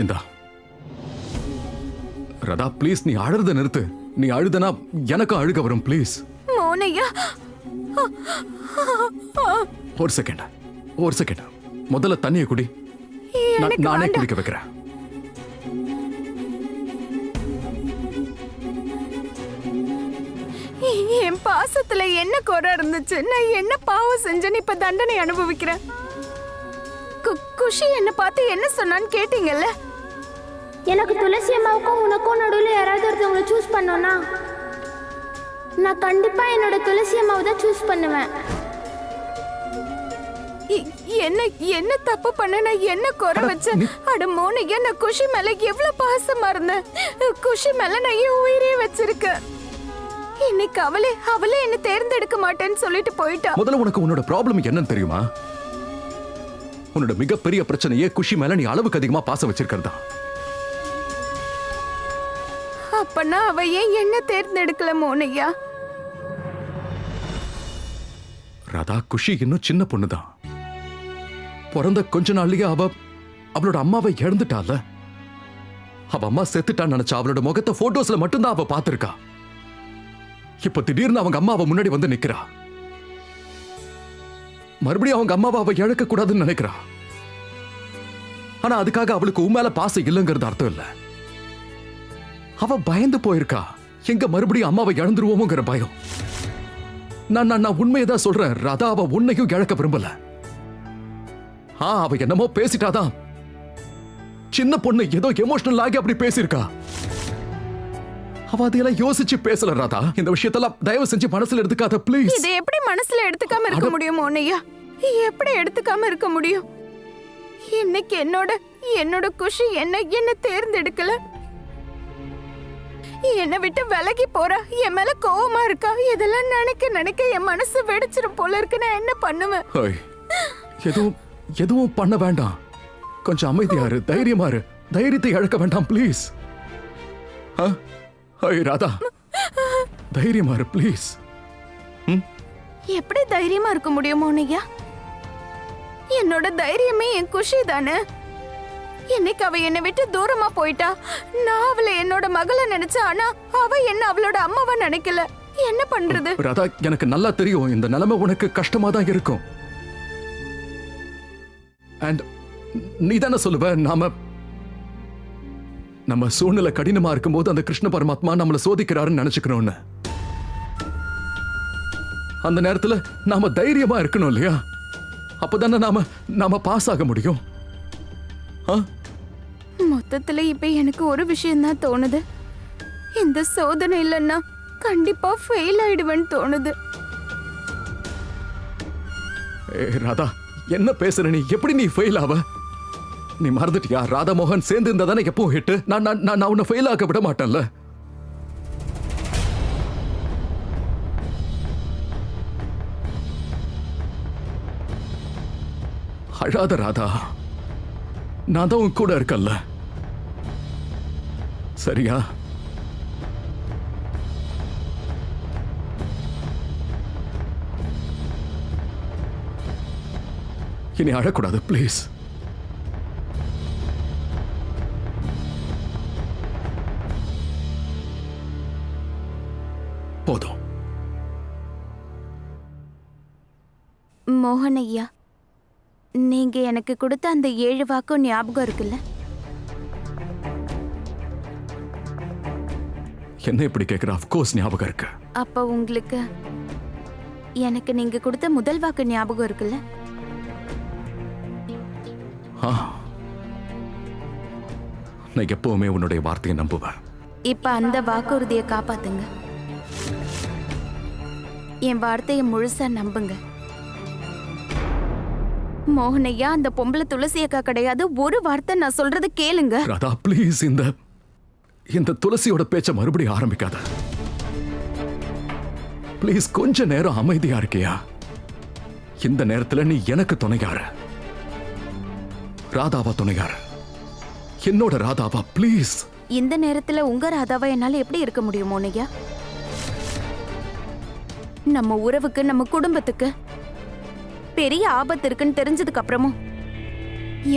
இந்தா ராதா, ப்ளீஸ் நீ அழுறத நிறுத்து. நீ அழுதனா எனக்கும் அழுக வரும். ப்ளீஸ் மோனையா. ஒரு செகண்ட். முதல்ல தண்ணியை குடி. நானே குடிக்க வைக்கிறேன். என் பாசத்துல என்ன குறை இருந்துச்சு? நான் என்ன பாவம் செஞ்சேன்னு இப்ப தண்டனை அனுபவிக்கிறேன். குஷி என்ன பார்த்து என்ன சொன்னான்னு கேட்டீங்கல்ல? எனக்கு துளசி அம்மாவுக்கும் உனக்கும் நடுவில் யாராவது ஒருத்தவங்களை சூஸ் பண்ணோன்னா நான் கண்டிப்பா என்னோட துளசி அம்மாவை தான் சூஸ் பண்ணுவேன். என்ன என்ன தப்பு பண்ண? நான் என்ன குறை வச்சேன்? அட மோனையா, நான் குஷி மேல எவ்வளவு பாசமா இருந்தேன். குஷி மேல நான் என் உயிரே வச்சிருக்கேன். இன்னைக்கு அவளே என்ன தேர்ந்தெடுக்க மாட்டேன்னு சொல்லிட்டு போயிட்டா. முதல்ல உனக்கு உன்னோட ப்ராப்ளம் என்னன்னு தெரியுமா? உன்னோட மிகப்பெரிய பிரச்சனையே குஷி மேல நீ அளவுக்கு அதிகமா பாசம் வச்சிருக்கிறதா. அப்பனா அவ ஏன் என்ன தேர்ந்தெடுக்கல மோனையா? ராதா, குஷி இன்னும் சின்ன பொண்ணுதான். பிறந்த கொஞ்ச நாள்லயே அவளோட அம்மாவை இழந்துட்டால. அவ அம்மா செத்துட்டான்னு நினைச்சா அவளோட முகத்தை போட்டோஸ்ல மட்டும்தான் அவ பாத்திருக்கா. இப்ப திடீர்னு அவங்க அம்மா அவ முன்னாடி வந்து நிக்கிறா. மறுபடியும் அவங்க அம்மாவை அவ இழக்க கூடாதுன்னு நினைக்கிறா. ஆனா அதுக்காக அவளுக்கு உண்மையில பாசம் இல்லைங்கிறது அர்த்தம் இல்ல. அவ பயந்து போயிருக்கா. எங்க மறுபடியும் அம்மாவை இழந்துருவோமோங்கிற பயம். நான் உண்மையதான் சொல்றேன் ராதா. அவ உன்னையும் இழக்க விரும்பல. அவ என்னமோ பேசிட்டாதான். சின்ன பொண்ணு ஏதோ எமோஷனல் ஆகி அப்படி பேசியிருக்கா. அவ அதையெல்லாம் யோசிச்சு பேசல ராதா. இந்த விஷயத்தெல்லாம் தயவு செஞ்சு மனசுல எடுத்துக்காத ப்ளீஸ். இதை எப்படி மனசுல எடுத்துக்காம இருக்க முடியும் மோனையா? எப்படி எடுத்துக்காம இருக்க முடியும்? இன்னைக்கு என்னோட குஷி என்ன தேர்ந்தெடுக்கல. என்னை விட்டு விலகி போறா. என் மேல கோவமா இருக்கா. இதெல்லாம் நினைக்க என் மனசு வெடிச்சிரும் போல இருக்கு. நான் என்ன பண்ணுவேன்? எதுவும் பண்ண வேண்டாம். கொஞ்சம் அமைதியாரு, தைரியமாரு. தைரியத்தை இழக்க வேண்டாம் ப்ளீஸ். ராதா, தைரியமாரு ப்ளீஸ். எப்படி தைரியமா இருக்க முடியும் மோனையா? என்னோட தைரியமே என் குஷி தானே. இன்னைக்கு அவ என்னை விட்டு தூரமா போயிட்டா. நான் அவளை என்னோட மகளை நினைச்சா, ஆனா அவ என்ன அவளோட அம்மாவா நினைக்கல. என்ன பண்றது? ராதா, எனக்கு நல்லா தெரியும் இந்த நிலைமை உனக்கு கஷ்டமா தான் இருக்கும். அண்ட் நீ தானே சொல்லுவ, நம்ம சூழ்நிலை கடினமா இருக்கும்போது அந்த கிருஷ்ண பரமாத்மா நம்மளை சோதிக்கிறாருன்னு நினைச்சுக்கணும்னு. அந்த நேரத்துல நாம தைரியமா இருக்கணும் இல்லையா? அப்பதானே நாம பாஸ் ஆக முடியும். மொத்தத்துல இப்ப எனக்கு ஒரு விஷயம் தான் தோணுது. இந்த சோதனை இல்லைன்னா கண்டிப்பா ஃபெயில் ஆயிடுவேன்னு தோணுது. ராதா, என்ன பேசுற நீ? எப்படி நீ ஃபெயில் ஆவ? நீ மறந்துட்டியா? ராதா மோகன் சேர்ந்து இருந்தா தானே எப்பவும் ஹிட். நான் உன்னை ஃபெயில் ஆக விட மாட்டேன்ல. அழாத ராதா, நான் தான் உன் கூட இருக்கல்ல. சரியா? இனி அழக்கூடாது ப்ளீஸ். போதும். மோகன் ஐயா, நீங்க எனக்கு கொடுத்த அந்த 7 வாக்கும் ஞாபகம் இருக்குல்ல? என்ன இப்படி கேக்குற? அஃப்கோர்ஸ் ஞாபகம் இருக்கு. அப்ப உங்களுக்கு எனக்கு நீங்க கொடுத்த முதல் வாக்கு ஞாபகம் இருக்குல்ல? நான் எப்பவுமே உன்னுடைய வார்த்தையை நம்புவேன். இப்ப அந்த வாக்குறுதியை காப்பாத்துங்க. என் வார்த்தையை முழுசா நம்புங்க. மோகனையா, அந்த பொம்பளை துளசி அக்கா கிடையாது. ஒரு வார்த்தை நான் சொல்றது கேளுங்க. ராதா ப்ளீஸ், இந்த துளசியோட பேச்ச மறுபடியும் ஆரம்பிக்காத ப்ளீஸ். கொஞ்ச நேரம் அமைதியா இருக்கியா? இந்த நேரத்துல நீ எனக்கு துணையாரு, ராதாவா துணையாரு, என்னோட ராதாவா ப்ளீஸ். இந்த நேரத்துல உங்க ராதாவா என்னால எப்படி இருக்க முடியும் மோனையா? நம்ம உறவுக்கு, நம்ம குடும்பத்துக்கு பெரிய ஆபத்து இருக்குன்னு தெரிஞ்சதுக்கு அப்புறமும்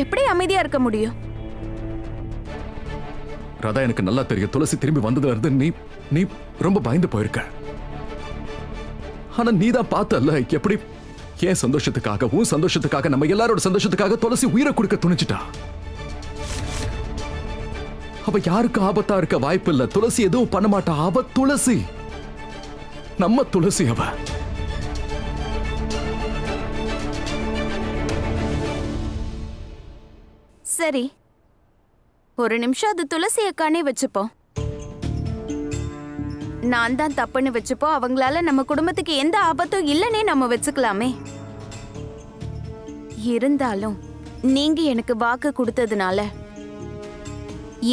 எப்படி அமைதியா இருக்க முடியும்? ராதா, எனக்கு நல்லா தெரியும் துளசி திரும்பி வந்ததுல இருந்து நீ நீ ரொம்ப பயந்து போயிருக்க. ஆனா நீதான் பார்த்தல்ல எப்படி ஏன் சந்தோஷத்துக்காக, உன் சந்தோஷத்துக்காக, நம்ம எல்லாரோட சந்தோஷத்துக்காக துளசி உயிரை கொடுக்க துணிச்சிட்டா. அவ யாருக்கு ஆபத்தா இருக்க வாய்ப்பு இல்ல. துளசி எதுவும் பண்ண மாட்டா. அவ துளசி, நம்ம துளசி. அவ சரி, ஒரு நிமிஷம் அது துளசி அக்கானே வச்சுப்போம். நான் தான் தப்புன்னு வச்சுப்போம். அவங்களால நம்ம குடும்பத்துக்கு எந்த ஆபத்தும் இல்லைன்னே நம்ம வச்சுக்கலாமே. இருந்தாலும் நீங்க எனக்கு வாக்கு கொடுத்ததுனால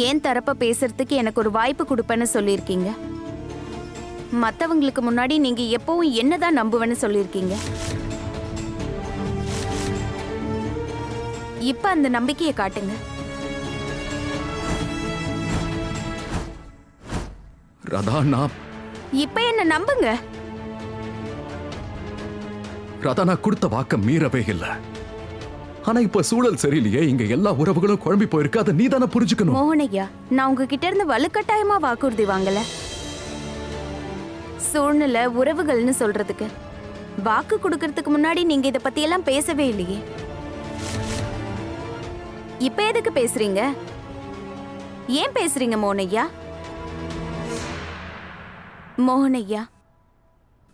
ஏன் தரப்ப பேசுறதுக்கு எனக்கு ஒரு வாய்ப்பு கொடுப்பேன்னு சொல்லியிருக்கீங்க. மத்தவங்களுக்கு முன்னாடி நீங்க எப்பவும் என்னதான் நம்புவேன்னு சொல்லியிருக்கீங்க. இப்ப அந்த நம்பிக்கையை காட்டுங்க. ராதா, நான் இப்ப என்ன நம்புங்க. ராதா, நான் கொடுத்த வாக்க மீறவே இல்ல. ஆனா இப்ப சூழல் சரியில்லையே. இங்க எல்லா உறவுகளும் குழம்பி போயிருக்கு. அதை நீ தானே புரிஞ்சுக்கணும். மோகனையா, நான் உங்ககிட்ட இருந்து வலுக்கட்டாயமா வாக்குறுதி வாங்கல. சூழ்நிலை உறவுகள்னு சொல்றதுக்கு வாக்கு கொடுக்கறதுக்கு முன்னாடி நீங்க இத பத்தி எல்லாம் பேசவே இல்லையே. இப்ப எதுக்கு பேசுறீங்க? ஏன் பேசுறீங்க மோகனையா? மோகனையா,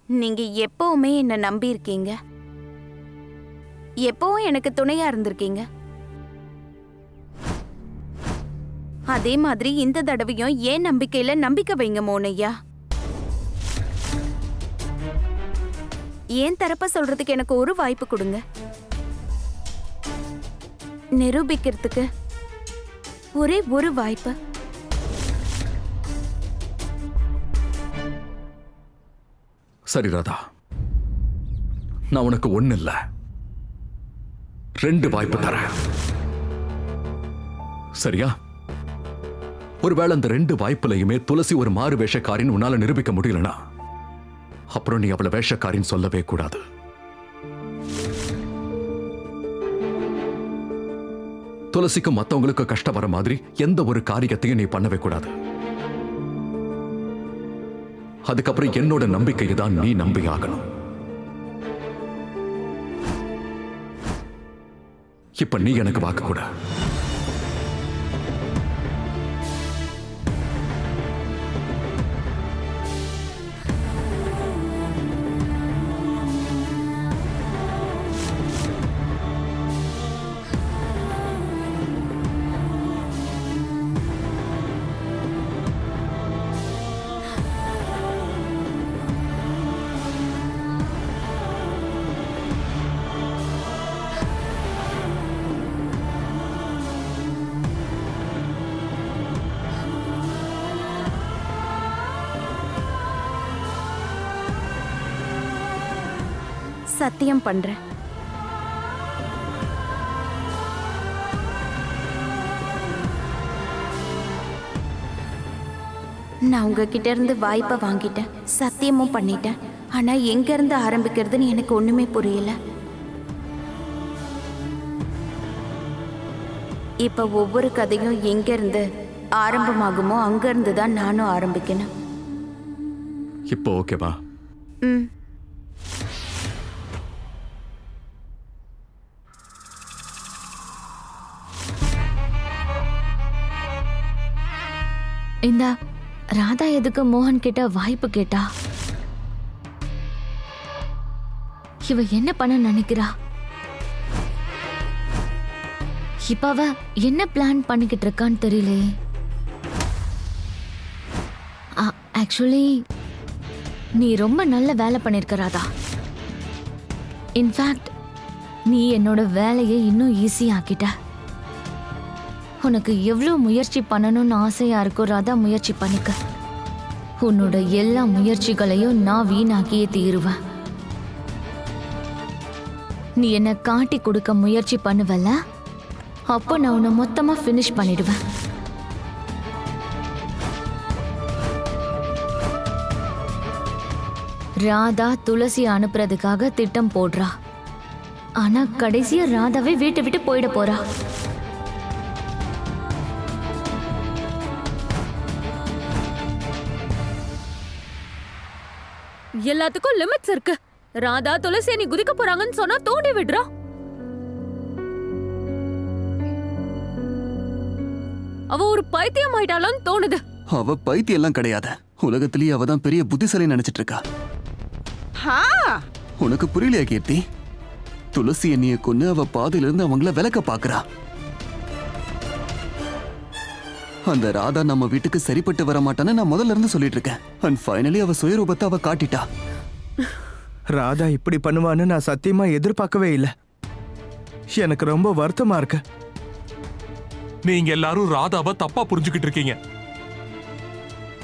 நீங்க எப்பவுமே என்ன நம்பி இருக்கீங்க. எப்பவும் எனக்கு துணையா இருந்திருக்கீங்க. அதே மாதிரி இந்த தடவையும் ஏன் நம்பிக்கையில நம்பிக்கை வைங்க மோகனையா. ஏன் தரப்ப சொல்றதுக்கு எனக்கு ஒரு வாய்ப்பு கொடுங்க. நிரூபிக்கிறதுக்கு ஒரே ஒரு வாய்ப்பு. சரி ராதா, நான் உனக்கு ஒண்ணு இல்ல 2 வாய்ப்பு தரேன். சரியா? ஒருவேளை அந்த 2 வாய்ப்புலையுமே துளசி ஒரு மாறு வேஷக்காரின்னு உன்னால நிரூபிக்க முடியலனா, அப்புறம் நீ அவளை வேஷக்காரின்னு சொல்லவே கூடாது. துளசிக்கும் மத்தவங்களுக்கு கஷ்டம் வர மாதிரி எந்த ஒரு காரியத்தையும் நீ பண்ணவே கூடாது. அதுக்கப்புறம் என்னோட நம்பிக்கையை தான் நீ நம்பி ஆகணும். இப்ப நீ எனக்கு வாக்கு கூட. சத்தியம் பண்றேன். நான் உங்ககிட்ட இருந்து வாய்ப்பை வாங்கிட்டேன், சத்தியமும் பண்ணிட்டேன். ஆனா எங்க இருந்து ஆரம்பிக்கிறதுன்னு எனக்கு ஒண்ணுமே புரியல. இப்ப ஒவ்வொரு கதையும் எங்க இருந்து ஆரம்பமாகுமோ அங்க இருந்து தான் நானும் ஆரம்பிக்கணும். இப்போ ஓகேவா? ம். இந்த ராதா எதுக்கு மோகன் கிட்ட வாய்ப்பு கேட்டா? இவ என்ன பண்ண நினைக்கிறா? இப்ப அவ என்ன பிளான் பண்ணிக்கிட்டு இருக்கான்னு தெரியலையே. ஆக்சுவலி நீ ரொம்ப நல்ல வேலை பண்ணிருக்க ராதா. இன்ஃபேக்ட் நீ என்னோட வேலையை இன்னும் ஈஸி ஆக்கிட்ட. உனக்கு எவ்வளோ முயற்சி பண்ணணும்னு ஆசையா இருக்கோ ராதா, முயற்சி பண்ணிக்க. உன்னோட எல்லா முயற்சிகளையும் நான் வீணாக்கியே தீருவேன். நீ என்ன காட்டி கொடுக்க முயற்சி பண்ணுவல, அப்போ நான் உன்னை மொத்தமா ஃபினிஷ் பண்ணிடுவேன். ராதா துளசி அனுப்புறதுக்காக திட்டம் போடுறா. ஆனா கடைசியா ராதாவே வீட்டை விட்டு போயிட போறா. எல்லாத்துக்கும் லிமிட்ஸ் இருக்கு. ராதா துளசி நீ குதிக்க போறாங்கன்னு சொன்னா தோண்டி விடுறா. அவ ஒரு பைத்தியம் ஆயிட்டாலும் தோணுது. அவ பைத்தியம் எல்லாம் கிடையாது. உலகத்திலேயே அவ தான் பெரிய புத்திசாலி நினைச்சிட்டு இருக்கா. உனக்கு புரியலையா கீர்த்தி? துளசி எண்ணிய கொன்னு அவ பாதையில இருந்து அவங்கள விலக்க பாக்குறா. அந்த ராதா நம்ம வீட்டுக்கு சரிப்பட்டு வர மாட்டான்னு நான் முதல்ல இருந்து சொல்லிட்டு இருக்கேன். அண்ட் ஃபைனலி அவ சுயரூபத்தை அவ காட்டிட்டா. ராதா இப்படி பண்ணுவான்னு நான் சத்தியமா எதிர்பார்க்கவே இல்லை. எனக்கு ரொம்ப வருத்தமா இருக்கு. நீங்க எல்லாரும் ராதாவை தப்பா புரிஞ்சுக்கிட்டு இருக்கீங்க.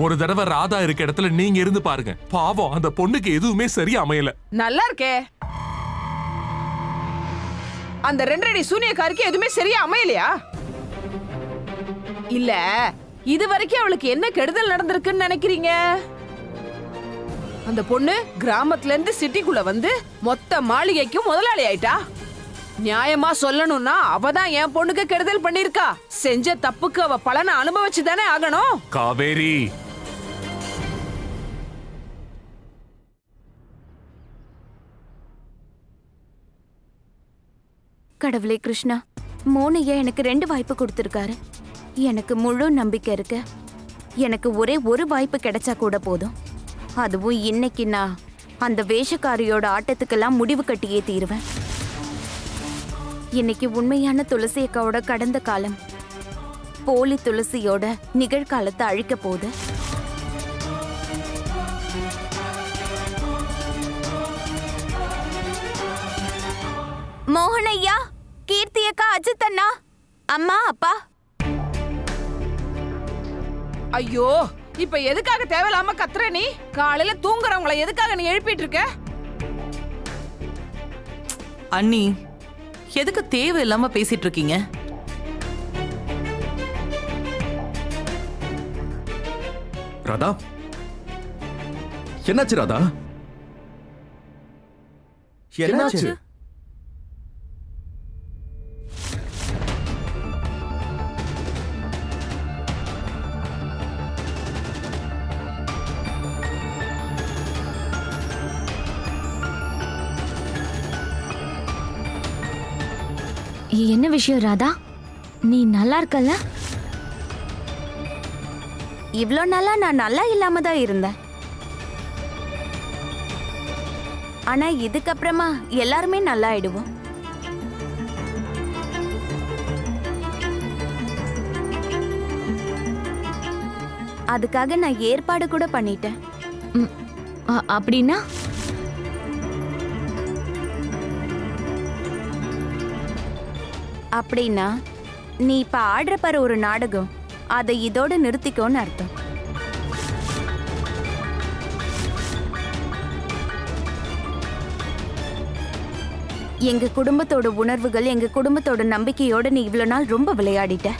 ஒரு தடவை ராதா இருக்க இடத்துல நீங்க இருந்து பாருங்க. பாவம், அந்த பொண்ணுக்கு எதுவுமே சரியா அமையல. நல்லா இருக்கே. அந்த 2 அடி சூனியக்காரிக்கு எதுவுமே சரியா அமையலையா? இல்ல, இது வரைக்கும் அவளுக்கு என்ன கெடுதல் நடந்திருக்குன்னு நினைக்கிறீங்க? அந்த பொண்ணு கிராமத்துல இருந்து சிட்டிக்குள்ள வந்து மொத்த மாளிகைக்கும் முதலாளி ஆயிட்டா. நியாயமா சொல்லணும்னா அவதான் என் பொண்ணுக்கு கெடுதல் பண்ணிருக்கா. செஞ்ச தப்புக்கு அவ பலனை அனுபவிச்சுதானே ஆகணும். காவேரி, கடவுளே கிருஷ்ணா, மோனையா எனக்கு 2 வாய்ப்பு கொடுத்திருக்காரு. எனக்கு முழு நம்பிக்கை இருக்கு. எனக்கு ஒரே ஒரு வாய்ப்பு கிடைச்சா கூட போதும். அதுவும் இன்னைக்கு நான் அந்த வேஷக்காரியோட ஆட்டத்துக்கெல்லாம் முடிவு கட்டியே தீருவேன். இன்னைக்கு உண்மையான துளசி அக்காவோட கடந்த காலம் போலி துளசியோட நிகழ்காலத்தை அழிக்க போகுது. மோகனையா, கீர்த்தி அக்கா, அஜித் அண்ணா, அம்மா, அப்பா. ஐயோ, இப்ப எதுக்காக தேவையில்லாம கத்துற நீ? காலையில தூங்குறவங்கள எதுக்காக நீ எழுப்பிட்டு இருக்க? அண்ணி, எதுக்கு தேவையில்லாம பேசிட்டு இருக்கீங்க? ராதா, என்னாச்சு ராதா? என்னாச்சு? என்ன விஷயம் ராதா? நீ நல்லா இருக்கல? இவ்ளோ நாளா நான் நல்லா இல்லாம தான் இருந்தேன். ஆனா இதுக்கப்புறமா எல்லாருமே நல்லா ஆயிடுவோம். அதுக்காக நான் ஏற்பாடு கூட பண்ணிட்டேன். அப்படின்னா அப்படின்னா நீ இப்ப ஆடுற பாரு ஒரு நாடகம், அதை இதோட நிறுத்திக்கோன்னு அர்த்தம். எங்க குடும்பத்தோட உணர்வுகள், எங்க குடும்பத்தோட நம்பிக்கையோட நீ இவ்வளவு நாள் ரொம்ப விளையாடிட்ட.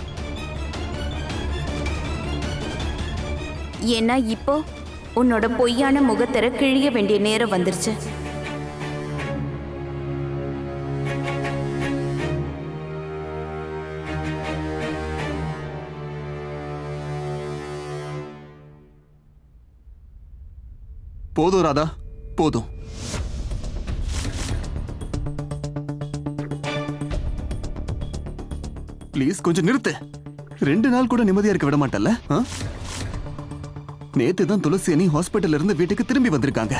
ஏன்னா இப்போ உன்னோட பொய்யான முகத்தர கிழிய வேண்டிய நேரம் வந்துருச்சு. போதும் ராதா, போதும். ப்ளீஸ் கொஞ்சம் நிறுத்து. 2 நாள் கூட நிம்மதியா இருக்க விட மாட்டல்ல? நேத்து தான் துளசி அணி ஹாஸ்பிட்டல்ல இருந்து வீட்டுக்கு திரும்பி வந்திருக்காங்க.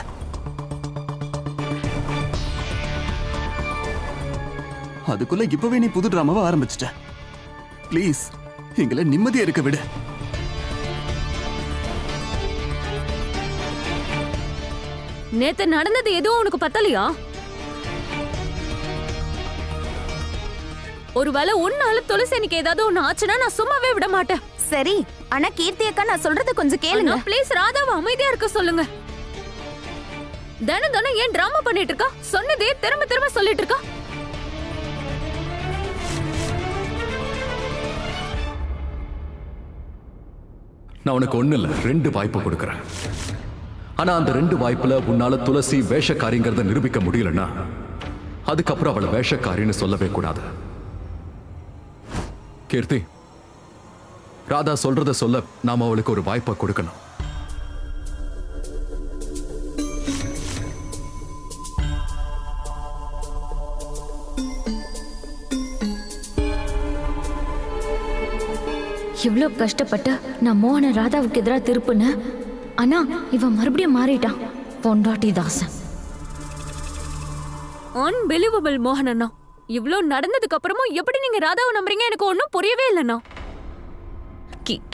அதுக்குள்ள இப்பவே நீ புது டிராமாவை ஆரம்பிச்சிட்ட. ப்ளீஸ் எங்களை நிம்மதியா இருக்க விடு. நேத்து நடந்தது எதுவும் உனக்கு பத்தலையா? ஒருவேளை உன்னால துளசிக்கு ஏதாவது ஒண்ணு ஆச்சுன்னா நான் சும்மாவே விட மாட்டேன். சரி, ஆனா கீர்த்தி அக்கா நான் சொல்றத கொஞ்சம் கேளுங்க. ப்ளீஸ் ராதாவை அமைதியா இருக்க சொல்லுங்க. தினம் தினம் ஏன் டிராமா பண்ணிட்டு இருக்கா? சொன்னதே திரும்ப திரும்ப சொல்லிட்டு இருக்கா. நான் உனக்கு ஒண்ணு இல்ல 2 வாய்ப்பு கொடுக்கறேன். ஆனா அந்த 2 வாய்ப்புல உன்னால துளசி வேஷக்காரிங்கிறத நிரூபிக்க முடியலன்னா அதுக்கப்புறம் அவளை வேஷக்காரின்னு சொல்லவே கூடாது. கீர்த்தி, ராதா சொல்றத சொல்ல நாம அவளுக்கு ஒரு வாய்ப்பை கொடுக்கணும். எவ்வளோ கஷ்டப்பட்டு நான் மோகனை ராதாவுக்கு எதிராக திருப்புனேன். ஆனா இவன் மறுபடியும் மாறிட்டான். பொண்டாட்டி தாசன். அன்பிலீவபிள் மோகன் அண்ணா. இவ்ளோ நடந்ததுக்கு அப்புறமும் எப்படி நீங்க ராதாவை நம்புறீங்க? எனக்கு ஒன்னும் புரியவே இல்லைண்ணா.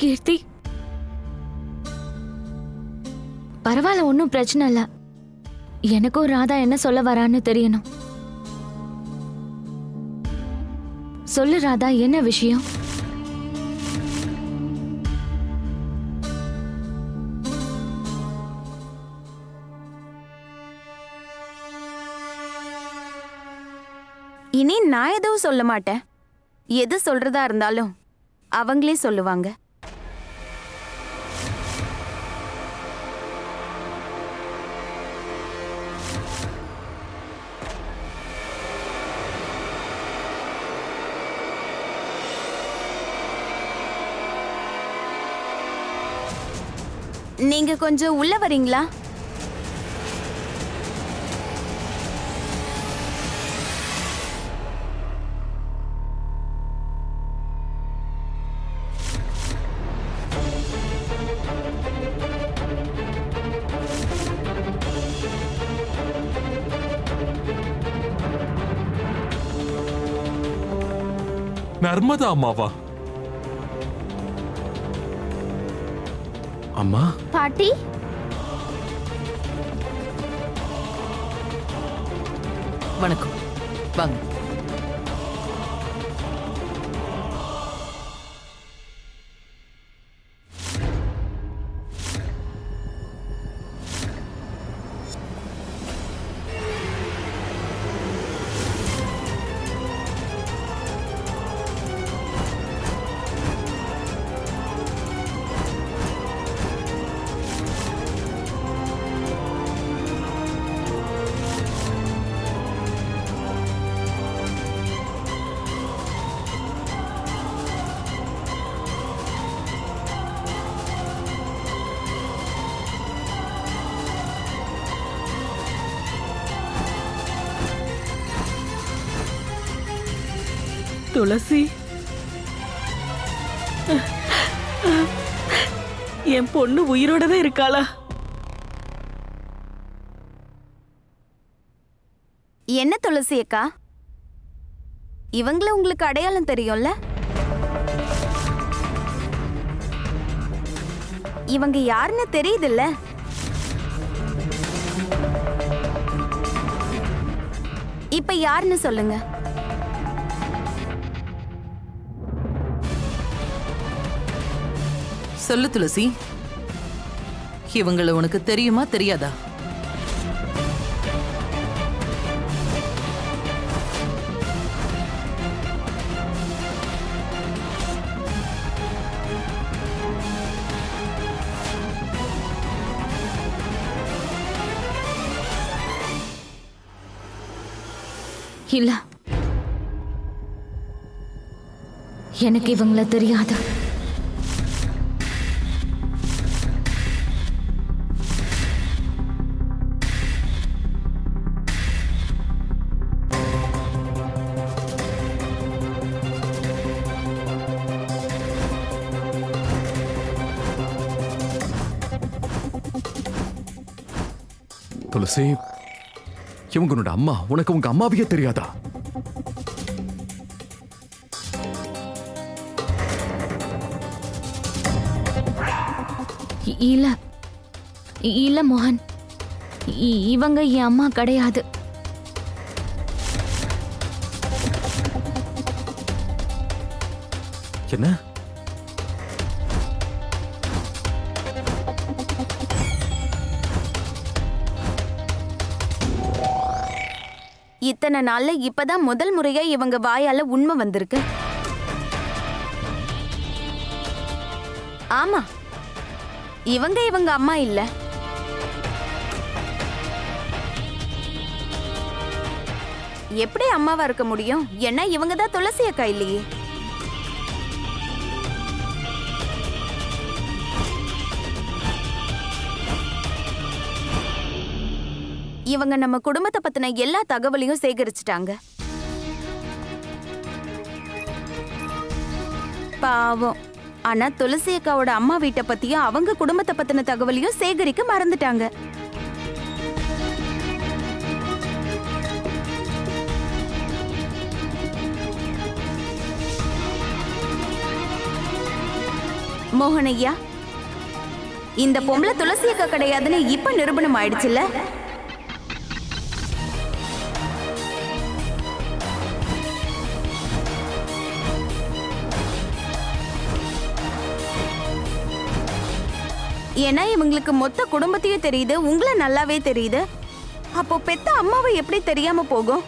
கீர்த்தி, பரவாயில்ல, ஒன்றும் பிரச்சனை இல்லை. எனக்கும் ராதா என்ன சொல்ல வரான்னு தெரியணும். சொல்லு ராதா, என்ன விஷயம்? இனி நான் எதுவும் சொல்ல மாட்டேன். எது சொல்றதா இருந்தாலும் அவங்களே சொல்லுவாங்க. நீங்க கொஞ்சம் உள்ள வரீங்களா? நர்மதா அம்மாவா? அம்மா, பாட்டி, வணக்கம், வாங்க. துளசி, என் பொண்ணு உயிரோட தான் இருக்காளா? என்ன துளசி அக்கா, இவங்கள உங்களுக்கு அடையாளம் தெரியும்ல? இவங்க யாருன்னு தெரியுதுல்ல? இப்ப யாருன்னு சொல்லுங்க. சொல்லு துளசி, இவங்கள உனக்கு தெரியுமா தெரியாதா? இல்ல, எனக்கு இவங்கள தெரியாது. துளசி, இவங்க உன்னோட அம்மா. உனக்கு உங்க அம்மாவையே தெரியாதா? இல்ல இல்ல மோகன், இவங்க என் அம்மா கிடையாது. என்ன? இத்தனை நாள்ல இப்பதான் முதல் முறையா இவங்க வாயால உண்மை வந்திருக்கு. ஆமா, இவங்க அம்மா இல்ல. எப்படி அம்மாவா இருக்க முடியும்? ஏன்னா இவங்க தான் துளசி அக்கா இல்லையே. இவங்க நம்ம குடும்பத்தை பத்தின எல்லா தகவலையும் சேகரிச்சிட்டாங்க. பாவம், ஆனா துளசி அக்காவோட அம்மா வீட்டை பத்தியும் அவங்க குடும்பத்தை பத்தின தகவலையும் சேகரிக்க மறந்துட்டாங்க. மோகனையா, இந்த பொம்பளை துளசி அக்கா கிடையாதுன்னு இப்ப நிரூபணம் ஆயிடுச்சுல்ல? ஏன்னா இவங்களுக்கு மொத்த குடும்பத்தையும் தெரியுது, உங்களை நல்லாவே தெரியுது. அப்போ பெத்த அம்மாவை எப்படி தெரியாம போகும்?